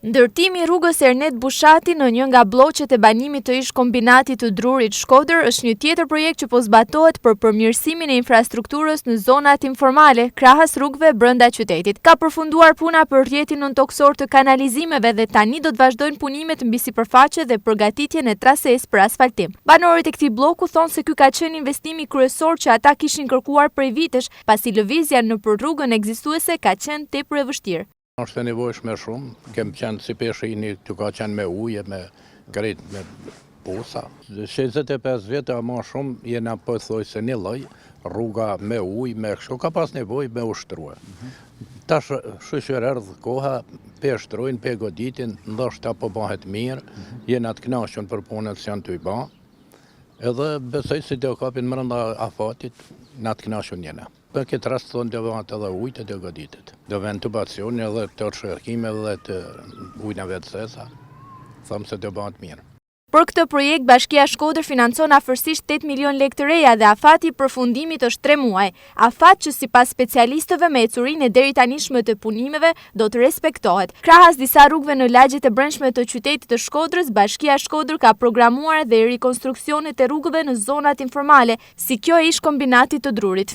Ndërtimi i rrugës Ernet Bushati në një nga bloqet e banimit të ish kombinatit të Drurit Shkodër është një tjetër projekt që po zbatohet për përmirësimin e infrastrukturës në zonat informale krahas rrugëve brenda qytetit. Ka përfunduar puna për rrjetin nëntoksor të kanalizimeve dhe tani do të vazhdojnë punimet mbi sipërfaqe dhe përgatitjen e trases për asfaltim. Banorët e këtij bloku thonë se ky ka qenë investimi kryesor që ata kishin kërkuar prej vitesh, pasi lëvizja nëpër rrugën ekzistuese ka qenë tepër e vështirë. Është e nevojshme shumë, kem qenë si peshini, që ka qenë me uje, me gret, me posa. 25 vjetë a ma shumë jena pëthoj se një loj, rruga me uj, me kështu, ka pas nevoj me ushtrua. Tash shëshër erdhë koha, pe shtrujnë, pe goditin, ndoshta po bëhet mirë, jena të knashën për punët që janë të i ba, edhe besoj si do kapin mërënda afatit, na të knashën jena. Për këtë rast thonë do vëhat edhe ujtë dhe goditit. Do vend të bacioni edhe të shërkime dhe të ujnëve të sesa. Thamë se do bëhat mirë. Për këtë projekt, Bashkia Shkodër financon afërsisht 8 milion lekë të reja dhe afati i përfundimit është 3 muaj. Afat që sipas specialistëve me ecurinë e deri tanishme të punimeve do të respektohet. Krahas disa rrugëve në lagjet e brendshme të qytetit të Shkodrës, Bashkia Shkodër ka programuar dhe rikonstruksionet e rrugëve në zonat informale, si kjo e ish kombinatit të Drurit.